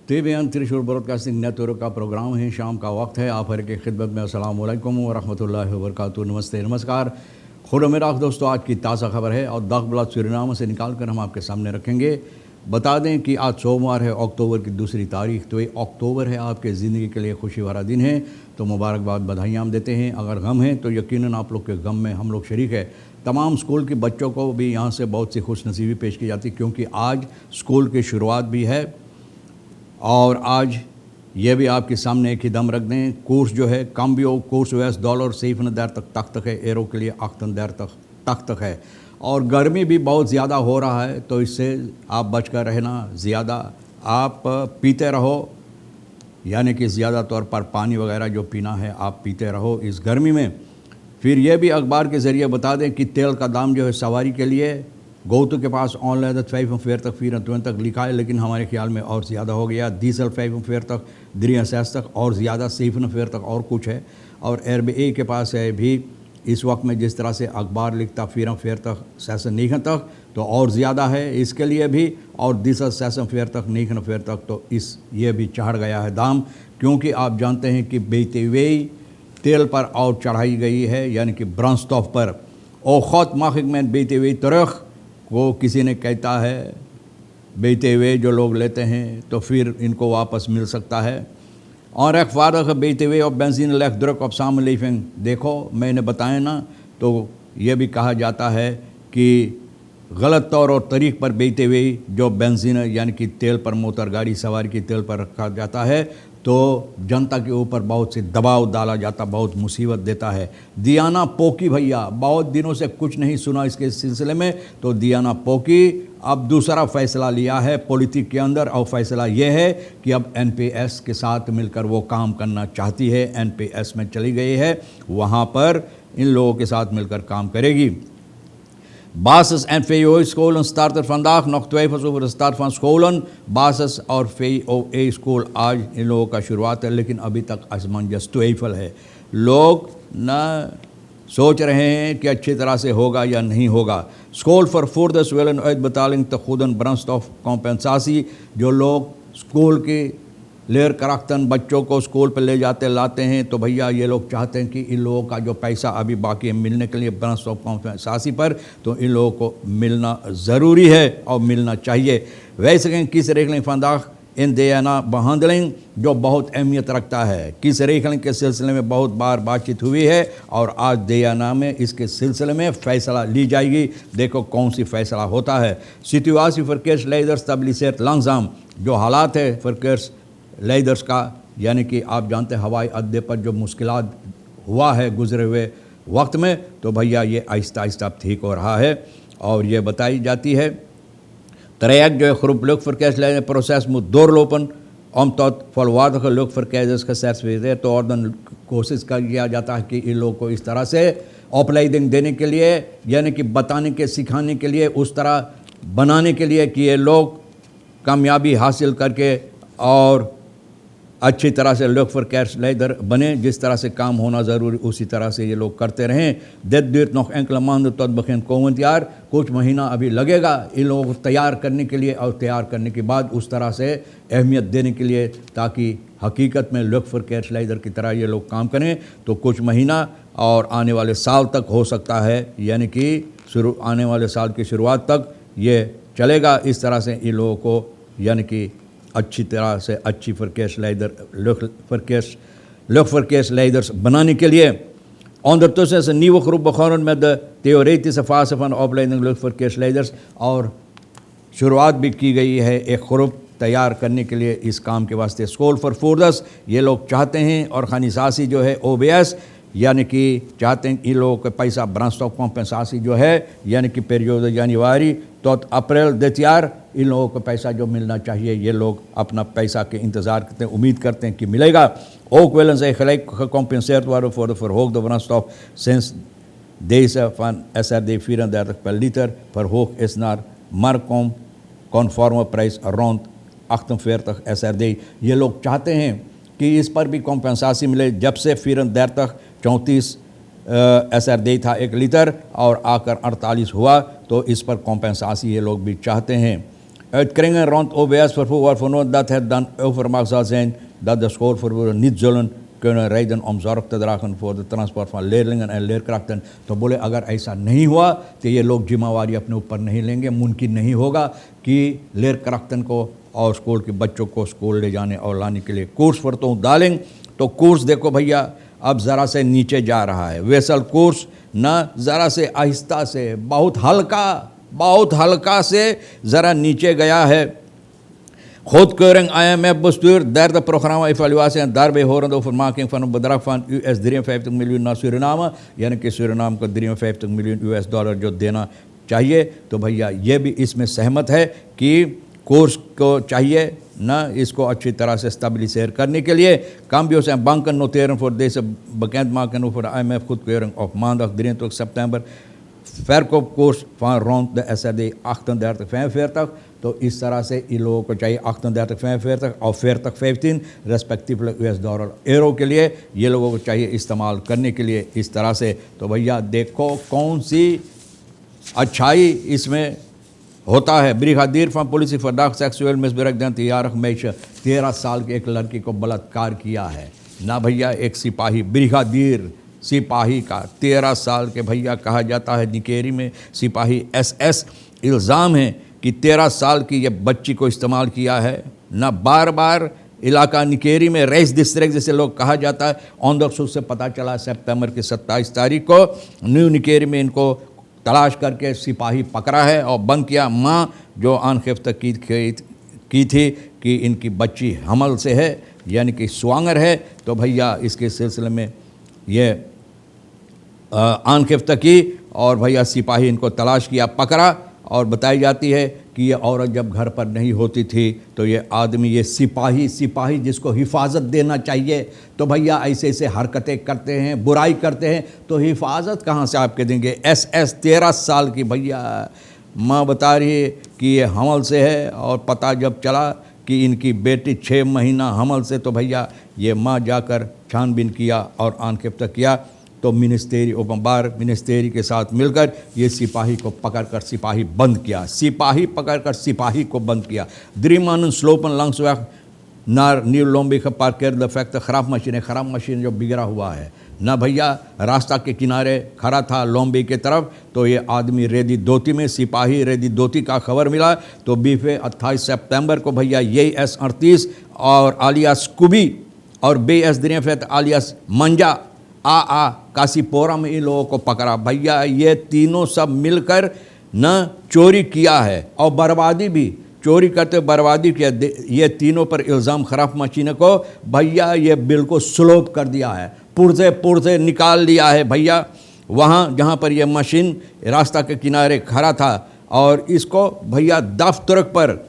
TVN त्रिशूल broadcasting network का programme है। शाम का वक्त है। आप हर की खिदमत में अस्सलाम वालेकुम व रहमतुल्लाहि व बरकातुहू। नमस्ते, नमस्कार, खुदमेराख दोस्तों। आज की ताज़ा खबर है और दगबला सूरीनाम से निकाल कर हम आपके सामने रखेंगे। बता दें कि आज सोमवार है, अक्टूबर की 2 तारीख। तो ये अक्टूबर है, आपके ज़िंदगी के लिए खुशी भरा दिन है, तो मुबारकबाद, बधाइयाँ हम देते हैं। अगर गम है तो यकीनन आप लोग के गम में हम लोग शरीक है। तमाम स्कूल के बच्चों को भी यहाँ से बहुत सी खुशनसीबी पेश की जाती, क्योंकि आज स्कूल की शुरुआत भी है। और आज ये भी आपके सामने एक ही दम रख दें, कोर्स जो है कम्बियो कोर्स वैस $7 देर तक तक है, एरो के लिए अख्तन देर तक है। और गर्मी भी बहुत ज़्यादा हो रहा है, तो इससे आप बच कर रहना। ज़्यादा आप पीते रहो, यानी कि ज़्यादा तौर पर पानी वगैरह जो पीना है आप पीते रहो इस गर्मी में। फिर यह भी अखबार के ज़रिए बता दें कि तेल का दाम जो है सवारी के लिए गोतु के पास ऑनलाइन 5 तक 4 तक लिखा है, लेकिन हमारे ख्याल में और ज़्यादा हो गया। डीजल 5 तक 3 तक और ज़्यादा 7 तक और कुछ है। और RBA के पास है भी इस वक्त में, जिस तरह से अखबार लिखता 4 तक 6 तक, तो और ज़्यादा है इसके लिए भी। और डीजल 6 तक 9 तक, तो इस ये भी चढ़ गया है दाम, क्योंकि आप जानते हैं कि बेते हुए तेल पर और चढ़ाई गई है, यानी कि ब्रांस्टॉफ पर। और ख़ुद माखिक में बेते हुए तरख वो किसी ने कहता है बेते हुए जो लोग लेते हैं तो फिर इनको वापस मिल सकता है। और एक वादक बेते हुए और बेंजीन लेख द्रक अब साम लीफिंग, देखो मैंने बताया ना, तो ये भी कहा जाता है कि गलत तौर और तरीक़ पर बेते हुए जो बेंजीन यानी कि तेल पर, मोटर गाड़ी सवारी की तेल पर रखा जाता है, तो जनता के ऊपर बहुत से दबाव डाला जाता, बहुत मुसीबत देता है। दियाना पोकी भैया, बहुत दिनों से कुछ नहीं सुना इसके सिलसिले में, तो दियाना पोकी अब दूसरा फ़ैसला लिया है पॉलिटिक के अंदर। और फैसला ये है कि अब NPS के साथ मिलकर वो काम करना चाहती है। NPS में चली गई है, वहाँ पर इन लोगों के साथ मिलकर काम करेगी। Basis en VWO-scholen starten vandaag, nog twijfels over de start van scholen। बासिस और VWO स्कूल आज इन लोगों का शुरुआत है, लेकिन अभी तक असमंजस ट्वेफल है। लोग न सोच रहे हैं कि अच्छी तरह से होगा या नहीं होगा। स्कूल फॉर फोर्दस वेलन uitbetaling te goeden brandstof compensatie, जो लोग स्कूल की लेयर कराख्तन बच्चों को स्कूल पर ले जाते लाते हैं, तो भैया ये लोग चाहते हैं कि इन लोगों का जो पैसा अभी बाकी है मिलने के लिए ब्रांस्टॉफ कॉम्पेंसासी पर, तो इन लोगों को मिलना ज़रूरी है और मिलना चाहिए। वैसे कहें किस रेखलिंग फंदाख इन देना बहादलिंग, जो बहुत अहमियत रखता है। किस रेखलिंग के सिलसिले में बहुत बार बातचीत हुई है और आज देना में इसके सिलसिले में फ़ैसला ली जाएगी। देखो कौन सी फ़ैसला होता है। सितुआसी फरकेश लेदर स्टेबलिसेट लंगजाम, जो हालात है फरकेश लेदर्स का, यानी कि आप जानते हैं हवाई अड्डे पर जो मुश्किलात हुआ है गुज़रे हुए वक्त में, तो भैया ये आहिस्ता आहिस्ता ठीक हो रहा है। और ये बताई जाती है traject जो groep luchtverkeersleidingproces moet doorlopen om tot volwaardige luchtverkeerders gecertificeerd te worden। कोशिश किया जाता है कि इन लोगों को इस तरह से ऑपलाइडिंग देने के लिए, यानी कि बताने के सिखाने के लिए, उस तरह बनाने के लिए कि ये लोग कामयाबी हासिल करके और अच्छी तरह से luchtverkeersleider बने। जिस तरह से काम होना ज़रूरी उसी तरह से ये लोग करते रहें। dit duurt nog enkele maanden tot begin komend jaar, कुछ महीना अभी लगेगा इन लोगों को तैयार करने के लिए, और तैयार करने के बाद उस तरह से अहमियत देने के लिए, ताकि हकीकत में luchtverkeersleider की तरह ये लोग काम करें। तो कुछ महीना और आने वाले साल तक हो सकता है, यानी कि आने वाले साल की शुरुआत तक ये चलेगा। इस तरह से इन लोगों को, यानी कि अच्छी तरह से अच्छी luchtverkeersleiders बनाने के लिए। Ondertussen is een nieuwe groep begonnen met de theoretische fase van de opleiding luchtverkeersleiders, और शुरुआत भी की गई है एक ग्रुप तैयार करने के लिए इस काम के वास्ते। स्कूल फॉर फोर्दस, ये लोग चाहते हैं, और खानिसासी जो है OBS, यानी कि चाहते हैं इन लोगों के पैसा ब्रांस्टॉफ कॉम्पेंसासी जो है, यानी कि पीरियड जनवरी तो अप्रैल dit jaar, इन लोगों को पैसा जो मिलना चाहिए, ये लोग अपना पैसा के इंतज़ार करते हैं, उम्मीद करते हैं कि मिलेगा। Ook willen zij gelijk gecompenseerd worden voor de verhoogde brandstof sinds deze van SRD 34 per liter verhoogd is naar marktconforme prijs rond 48 SRD। ये लोग चाहते हैं कि इस पर भी कॉम्पेंसासी मिले। जब से 34 SRD था 1 लीटर और आकर 48 हुआ, तो इस पर कॉम्पेंसासी ये लोग भी चाहते हैं। Het kringen rond OBS vervoer waarvoor dat het dan overmacht zal zijn dat de schoolvervoerders niet zullen kunnen rijden om zorg te dragen voor de transport van leerlingen en leerkrachten. तो बोले अगर ऐसा नहीं हुआ तो ये लोग जिम्मेवारी अपने ऊपर नहीं लेंगे, मुमकिन नहीं होगा कि लेरक्राफ्टन को और स्कूल के बच्चों को स्कूल ले जाने और लाने के लिए कोर्स पर तो डालेंगे। तो कोर्स देखो भैया अब ज़रा से नीचे जा रहा है, वेसल कोर्स न ज़रा से आहिस्ता से बहुत हल्का से ज़रा नीचे गया है। Goedkeuring IMF-bestuur, derde programma-evaluatie en daarbij horende overmaking van een bedrag van US 53 miljoen naar Suriname, यानी कि सुरीनाम को 53 मिलियन US डॉलर जो देना चाहिए। तो भैया ये भी इसमें सहमत है कि कोर्स को चाहिए ना इसको अच्छी तरह से स्टेबलाइजेर करने के लिए। Cambios en banken noteren voor deze bekendmaking over de IMF-goedkeuring op maandag 23 september verkoopkoers van rond de SRD 38,45। तो इस तरह से इन लोगों को चाहिए 38,45 और 40,15 रेस्पेक्टिवली US डॉलर एरो के लिए ये लोगों को चाहिए इस्तेमाल करने के लिए इस तरह से। तो भैया देखो कौन सी अच्छाई इसमें होता है। ब्रिगादियर van politie verdacht seksueel misbruik dan 13-jarig meisje, 13 साल की एक लड़की को बलात्कार किया है ना भैया। एक सिपाही, ब्रिगादियर सिपाही का 13 साल के भैया कहा जाता है निकेरी में सिपाही SS। इल्ज़ाम है कि 13 साल की ये बच्ची को इस्तेमाल किया है ना। बार बार इलाका निकेरी में रेस डिस्ट्रिक्ट जैसे लोग कहा जाता है। ऑन द सोर्स से पता चला सितंबर की 27 तारीख को न्यू निकेरी में इनको तलाश करके सिपाही पकड़ा है और बंद किया। माँ जो अनगिरफ्त की थी कि इनकी बच्ची हमल से है यानी कि स्वांगर है। तो भैया इसके सिलसिले में ये अनगिरफ्त की और भैया सिपाही इनको तलाश किया, पकड़ा और बताई जाती है कि ये औरत जब घर पर नहीं होती थी तो ये आदमी, ये सिपाही जिसको हिफाजत देना चाहिए, तो भैया ऐसे ऐसे हरकतें करते हैं, बुराई करते हैं, तो हिफाजत कहाँ से आपके देंगे। SS 13 साल की भैया माँ बता रही है कि ये हमल से है और पता जब चला कि इनकी बेटी 6 महीना हमल से, तो भैया ये माँ जाकर छानबीन किया और अनगिरफ्त किया। तो मिनिस्ट्री के साथ मिलकर ये सिपाही को पकड़कर सिपाही बंद किया। सिपाही को बंद किया। Drie slopen langsweg naar Nieuw-Lombik geparkeerde defecte खराब मशीन जो बिगड़ा हुआ है ना भैया, रास्ता के किनारे खड़ा था लोम्बी की तरफ। तो ये आदमी रेदी दोती में, सिपाही रेदी दोती का खबर मिला। तो बीफे 28 सितंबर को भैया ये S38 और आलियास कुबी और BS Drinfet आलियास मंजा कासीपोरा में इन लोगों को पकड़ा। भैया ये तीनों सब मिलकर न चोरी किया है और बर्बादी भी, चोरी करते बर्बादी किया। ये तीनों पर इल्ज़ाम खराब मशीन को भैया ये बिल्कुल स्लोप कर दिया है, पुर्जे निकाल दिया है भैया। वहाँ जहाँ पर ये मशीन रास्ता के किनारे खड़ा था और इसको भैया दफ्तर पर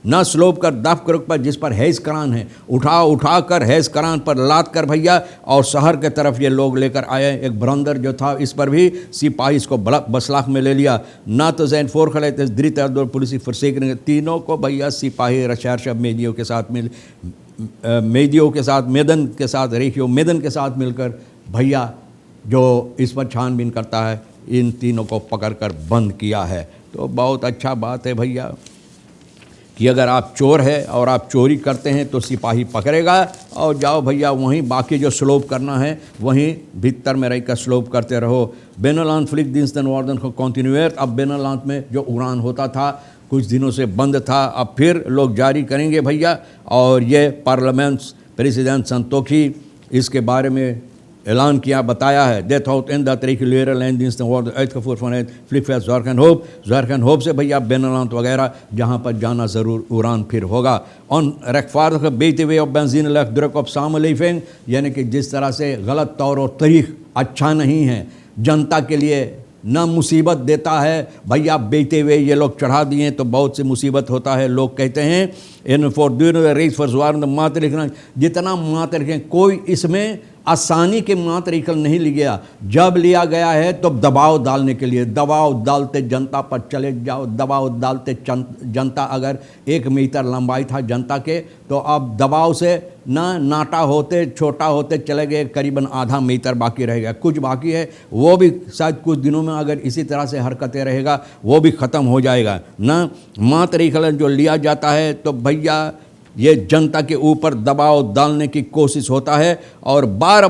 न स्लोप कर दफ्तर पर जिस पर हैज करान है उठा कर हैज करान पर लाद कर भैया और शहर के तरफ ये लोग लेकर आए। एक बरंदर जो था इस पर भी सिपाही इसको बसलाख में ले लिया ना। तो जैन फोर खड़े थे द्रितर पुलिस फरसेक तीनों को भैया सिपाही रशारशा मेदियों के साथ मेदन के साथ मिलकर भैया जो इस पर छानबीन करता है इन तीनों को पकड़ कर बंद किया है। तो बहुत अच्छा बात है भैया कि अगर आप चोर है और आप चोरी करते हैं तो सिपाही पकड़ेगा और जाओ भैया वहीं बाकी जो स्लोप करना है वहीं भीतर में रहकर स्लोप करते रहो। बेनलान फ्लिक दिनस्टन वार्डन को कॉन्टिन्यूएट। अब बेनलान में जो उड़ान होता था कुछ दिनों से बंद था, अब फिर लोग जारी करेंगे भैया। और ये पार्लियामेंट प्रेसिडेंट संतोखी इसके बारे में ऐलान किया, बताया है। Dit houdt in dat reguliere lijndiensten worden uitgevoerd vanuit vliegveld Zorgenhoop से भैया बिnnenland वगैरह जहाँ पर जाना ज़रूर उड़ान फिर होगा। onrechtvaardige BTW op benzine legt druk op samenleving, यानी कि जिस तरह से गलत तौर और तरीक़ अच्छा नहीं है, जनता के लिए ना मुसीबत देता है भैया। BTW ये लोग चढ़ा दिए तो बहुत सी मुसीबत होता है। लोग कहते हैं इन फॉरदूरende reeds verzwarende maatregelen, जितना मातृ कोई इसमें आसानी के मात्र इकल नहीं लिया गया। जब लिया गया है तो दबाव डालने के लिए, दबाव डालते जनता पर चले जाओ, दबाव डालते जनता, अगर 1 मीटर लंबाई था जनता के, तो अब दबाव से ना नाटा होते छोटा होते चले गए, करीबन आधा मीटर बाकी रह गया। कुछ बाकी है, वो भी शायद कुछ दिनों में अगर इसी तरह से हरकतें रहेगा वो भी ख़त्म हो जाएगा ना। मात्र इकल जो लिया जाता है तो भैया ये जनता के ऊपर दबाव डालने की कोशिश होता है, और बार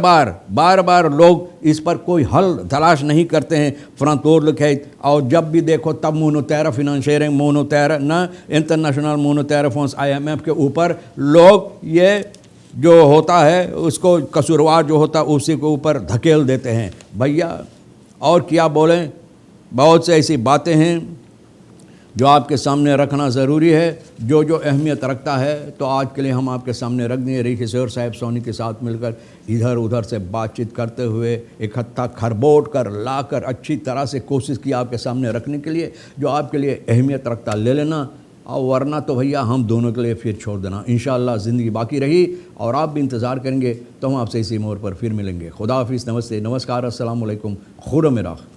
बार लोग इस पर कोई हल तलाश नहीं करते हैं। फ्रंटोर लिखे, और जब भी देखो तब मोनेटारी फिनेंशियरिंग, मोनेटारी ना इंटरनेशनल मोनेटारी फंड्स IMF के ऊपर लोग ये जो होता है उसको कसूरवार जो होता है उसी के ऊपर धकेल देते हैं भैया। और क्या बोलें, बहुत से ऐसी बातें हैं जो आपके सामने रखना ज़रूरी है, जो अहमियत रखता है। तो आज के लिए हम आपके सामने रख दिए। री किशोर साहब सोनी के साथ मिलकर इधर उधर से बातचीत करते हुए इकट्ठा खरबोट कर लाकर अच्छी तरह से कोशिश की आपके सामने रखने के लिए, जो आपके लिए अहमियत रखता ले लेना, और वरना तो भैया हम दोनों के लिए फिर छोड़ देना। इंशाअल्लाह ज़िंदगी बाकी रही और आप भी इंतज़ार करेंगे तो हम आपसे इसी मोड़ पर फिर मिलेंगे। खुदा हाफिज़, नमस्ते, नमस्कार, अस्सलाम वालेकुम, खुदा में राख।